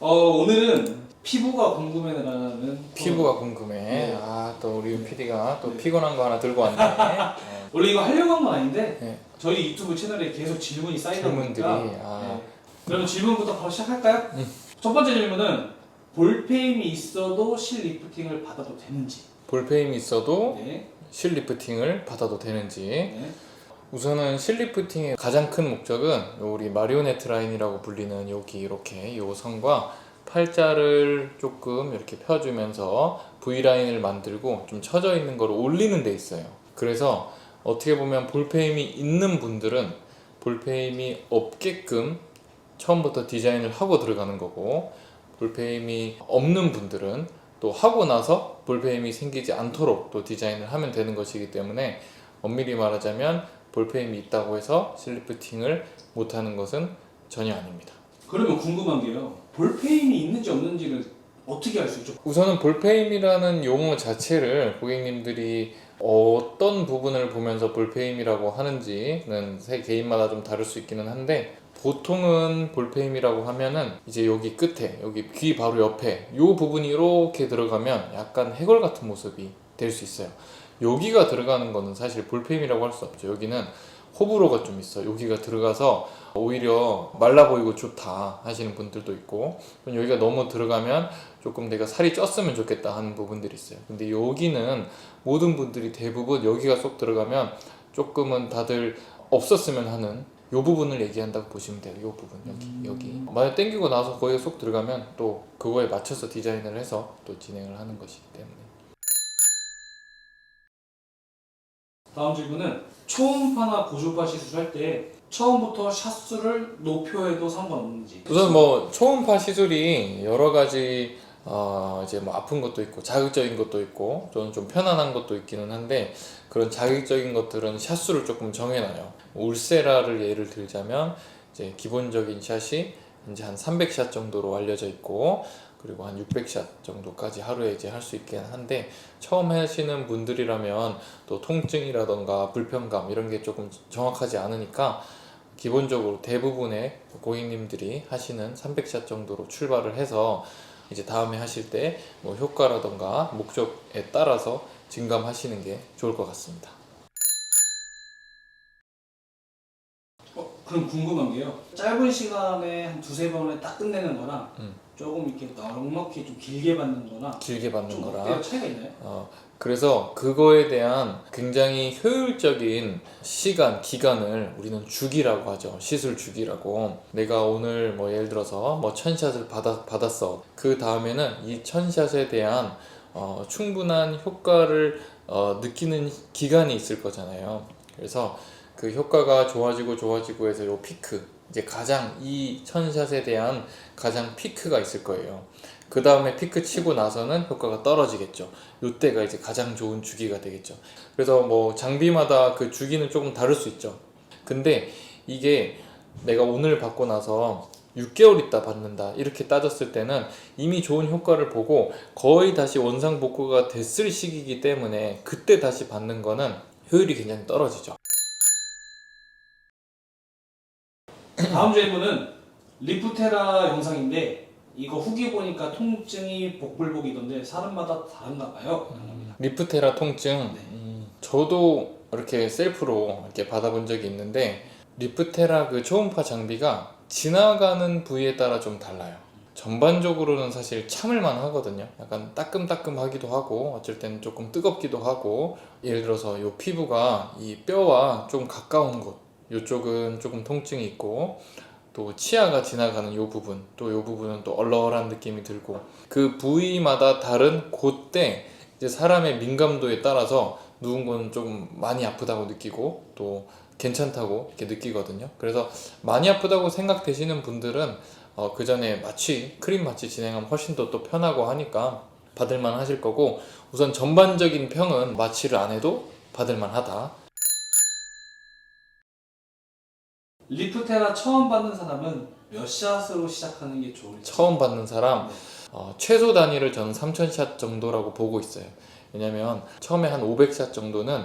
오늘은 피부가 궁금해라는 피부가 궁금해. 네. 또 우리 PD가 또 네. 피곤한 거 하나 들고 왔네. 원래 이거 하려고 한 건 아닌데 네. 저희 유튜브 채널에 계속 질문이 쌓이다 질문들이, 보니까 네. 그러면 질문부터 바로 시작할까요? 첫 번째 질문은 볼페임이 있어도 실 리프팅을 받아도 되는지. 볼페임이 있어도 네. 실 리프팅을 받아도 되는지. 네. 우선은 실 리프팅의 가장 큰 목적은 우리 마리오네트 라인이라고 불리는 여기 이렇게 요 선과 팔자를 조금 이렇게 펴주면서 V라인을 만들고 좀 처져 있는 걸 올리는 데 있어요. 그래서 어떻게 보면 볼페임이 있는 분들은 볼페임이 없게끔 처음부터 디자인을 하고 들어가는 거고, 볼페임이 없는 분들은 또 하고 나서 볼페임이 생기지 않도록 또 디자인을 하면 되는 것이기 때문에, 엄밀히 말하자면 볼페임이 있다고 해서 실리프팅을 못하는 것은 전혀 아닙니다. 그러면 궁금한 게요. 볼페임이 있는지 없는지를 어떻게 알 수 있죠? 우선은 볼페임이라는 용어 자체를 고객님들이 어떤 부분을 보면서 볼페임이라고 하는지는 세 개인마다 좀 다를 수 있기는 한데, 보통은 볼페임이라고 하면은 이제 여기 끝에, 여기 귀 바로 옆에 이 부분이 이렇게 들어가면 약간 해골 같은 모습이 될 수 있어요. 여기가 들어가는 거는 사실 볼페임이라고 할 수 없죠. 여기는 호불호가 좀 있어. 여기가 들어가서 오히려 말라 보이고 좋다 하시는 분들도 있고, 여기가 너무 들어가면 조금 내가 살이 쪘으면 좋겠다 하는 부분들이 있어요. 근데 여기는 모든 분들이 대부분 여기가 쏙 들어가면 조금은 다들 없었으면 하는 요 부분을 얘기한다고 보시면 돼요. 요 부분, 여기 만약 땡기고 나서 거기가 쏙 들어가면 또 그거에 맞춰서 디자인을 해서 또 진행을 하는 것이기 때문에. 다음 질문은 초음파나 고주파 시술할 때 처음부터 샷수를 높여해도 상관없는지. 우선 뭐 초음파 시술이 여러 가지 이제 뭐 아픈 것도 있고 자극적인 것도 있고 저는 좀 편안한 것도 있기는 한데, 그런 자극적인 것들은 샷수를 조금 정해놔요. 울세라를 예를 들자면 이제 기본적인 샷이 이제 한 300샷 정도로 알려져 있고, 그리고 한 600샷 정도까지 하루에 이제 할 수 있긴 한데, 처음 하시는 분들이라면 또 통증이라던가 불편감 이런 게 조금 정확하지 않으니까 기본적으로 대부분의 고객님들이 하시는 300샷 정도로 출발을 해서 이제 다음에 하실 때 뭐 효과라던가 목적에 따라서 증감하시는 게 좋을 것 같습니다. 그럼 궁금한 게요. 짧은 시간에 한 두세 번에 딱 끝내는 거랑 조금 이렇게 넉넉히 좀 길게 받는 거나 길게 받는 좀 거랑 어때요? 차이가 있나요? 그래서 그거에 대한 굉장히 효율적인 시간, 기간을 우리는 주기라고 하죠. 시술 주기라고. 내가 오늘 뭐 예를 들어서 뭐 1000샷을 받았어. 그 다음에는 이 1000샷에 대한 충분한 효과를 느끼는 기간이 있을 거잖아요. 그래서 그 효과가 좋아지고 해서 요 피크, 이제 가장 이 1000샷에 대한 가장 피크가 있을 거예요. 그 다음에 피크 치고 나서는 효과가 떨어지겠죠. 요때가 이제 가장 좋은 주기가 되겠죠. 그래서 뭐 장비마다 그 주기는 조금 다를 수 있죠. 근데 이게 내가 오늘 받고 나서 6개월 있다 받는다 이렇게 따졌을 때는 이미 좋은 효과를 보고 거의 다시 원상복구가 됐을 시기이기 때문에 그때 다시 받는 거는 효율이 굉장히 떨어지죠. 다음 질문은 리프테라 영상인데 이거 후기 보니까 통증이 복불복이던데 사람마다 다른가 봐요. 리프테라 통증, 네. 저도 이렇게 셀프로 이렇게 받아본 적이 있는데, 리프테라 그 초음파 장비가 지나가는 부위에 따라 좀 달라요. 전반적으로는 사실 참을만 하거든요. 약간 따끔따끔하기도 하고 어쩔 때는 조금 뜨겁기도 하고, 예를 들어서 요 피부가 이 뼈와 좀 가까운 곳, 요쪽은 조금 통증이 있고, 또 치아가 지나가는 요 부분, 또 요 부분은 또 얼얼한 느낌이 들고, 그 부위마다 다른 그때 이제 사람의 민감도에 따라서 누군 건 조금 많이 아프다고 느끼고 또 괜찮다고 이렇게 느끼거든요. 그래서 많이 아프다고 생각되시는 분들은 그 전에 크림 마취 진행하면 훨씬 더 또 편하고 하니까 받을만 하실 거고, 우선 전반적인 평은 마취를 안 해도 받을만 하다. 리프테라 처음 받는 사람은 몇 샷으로 시작하는 게 좋을지. 처음 받는 사람, 네. 최소 단위를 저는 3000샷 정도라고 보고 있어요. 왜냐면 처음에 한 500샷 정도는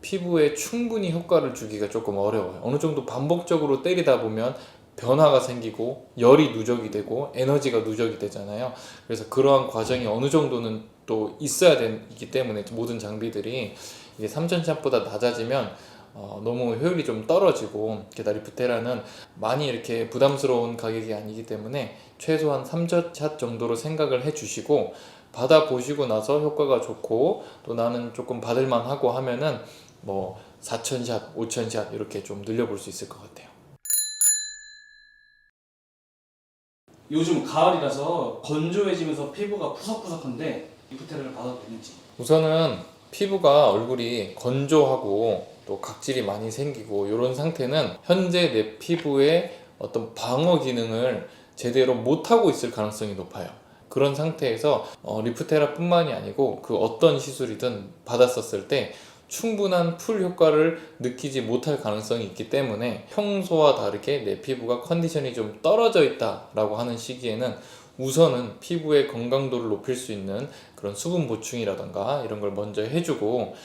피부에 충분히 효과를 주기가 조금 어려워요. 어느 정도 반복적으로 때리다 보면 변화가 생기고 열이 누적이 되고 에너지가 누적이 되잖아요. 그래서 그러한 과정이 어느 정도는 또 있어야 되기 때문에 모든 장비들이 이게 3000샷보다 낮아지면 너무 효율이 좀 떨어지고, 게다가 리프테라는 많이 이렇게 부담스러운 가격이 아니기 때문에 최소한 3000샷 정도로 생각을 해주시고 받아보시고 나서 효과가 좋고 또 나는 조금 받을만 하고 하면은 뭐 4000샷, 5000샷 이렇게 좀 늘려볼 수 있을 것 같아요. 요즘 가을이라서 건조해지면서 피부가 푸석푸석한데 리프테라를 받아도 되는지. 우선은 피부가 얼굴이 건조하고 또 각질이 많이 생기고 이런 상태는 현재 내 피부의 어떤 방어 기능을 제대로 못하고 있을 가능성이 높아요. 그런 상태에서 리프테라 뿐만이 아니고 그 어떤 시술이든 받았었을 때 충분한 풀 효과를 느끼지 못할 가능성이 있기 때문에 평소와 다르게 내 피부가 컨디션이 좀 떨어져 있다라고 하는 시기에는 우선은 피부의 건강도를 높일 수 있는 그런 수분 보충이라던가 이런 걸 먼저 해주고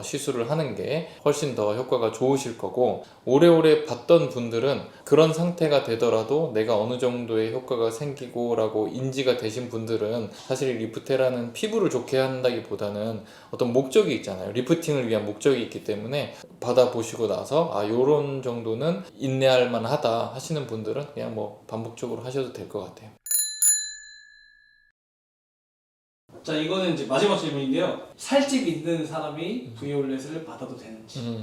시술을 하는 게 훨씬 더 효과가 좋으실 거고, 오래오래 봤던 분들은 그런 상태가 되더라도 내가 어느 정도의 효과가 생기고 라고 인지가 되신 분들은 사실 리프테라는 피부를 좋게 한다기보다는 어떤 목적이 있잖아요. 리프팅을 위한 목적이 있기 때문에 받아보시고 나서 요런 정도는 인내할 만하다 하시는 분들은 그냥 뭐 반복적으로 하셔도 될 것 같아요. 자, 이거는 이제 마지막 질문인데요. 살집 있는 사람이 브이올렛을 받아도 되는지.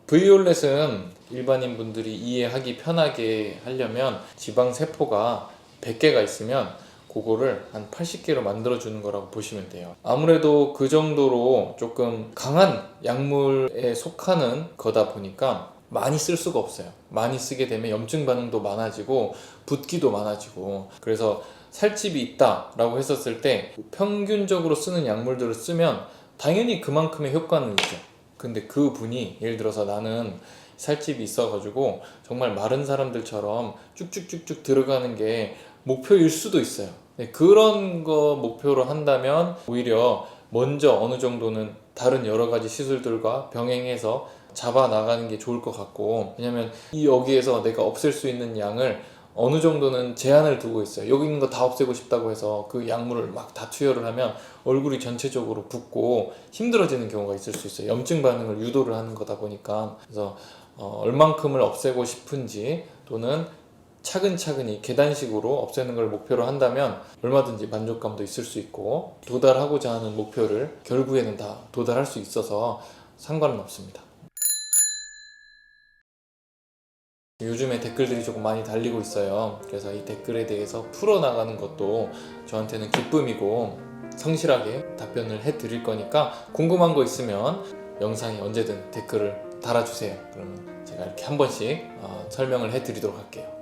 브이올렛은 일반인 분들이 이해하기 편하게 하려면 지방 세포가 100개가 있으면 그거를 한 80개로 만들어 주는 거라고 보시면 돼요. 아무래도 그 정도로 조금 강한 약물에 속하는 거다 보니까 많이 쓸 수가 없어요. 많이 쓰게 되면 염증 반응도 많아지고 붓기도 많아지고, 그래서 살집이 있다라고 했었을 때 평균적으로 쓰는 약물들을 쓰면 당연히 그만큼의 효과는 있죠. 근데 그 분이 예를 들어서 나는 살집이 있어가지고 정말 마른 사람들처럼 쭉쭉쭉쭉 들어가는 게 목표일 수도 있어요. 그런 거 목표로 한다면 오히려 먼저 어느 정도는 다른 여러 가지 시술들과 병행해서 잡아 나가는 게 좋을 것 같고, 왜냐면 여기에서 내가 없앨 수 있는 양을 어느 정도는 제한을 두고 있어요. 여기 있는 거 다 없애고 싶다고 해서 그 약물을 막 다 투여를 하면 얼굴이 전체적으로 붓고 힘들어지는 경우가 있을 수 있어요. 염증 반응을 유도를 하는 거다 보니까. 그래서 얼만큼을 없애고 싶은지 또는 차근차근히 계단식으로 없애는 걸 목표로 한다면 얼마든지 만족감도 있을 수 있고 도달하고자 하는 목표를 결국에는 다 도달할 수 있어서 상관은 없습니다. 요즘에 댓글들이 조금 많이 달리고 있어요. 그래서 이 댓글에 대해서 풀어나가는 것도 저한테는 기쁨이고 성실하게 답변을 해드릴 거니까 궁금한 거 있으면 영상에 언제든 댓글을 달아주세요. 그러면 제가 이렇게 한 번씩 설명을 해드리도록 할게요.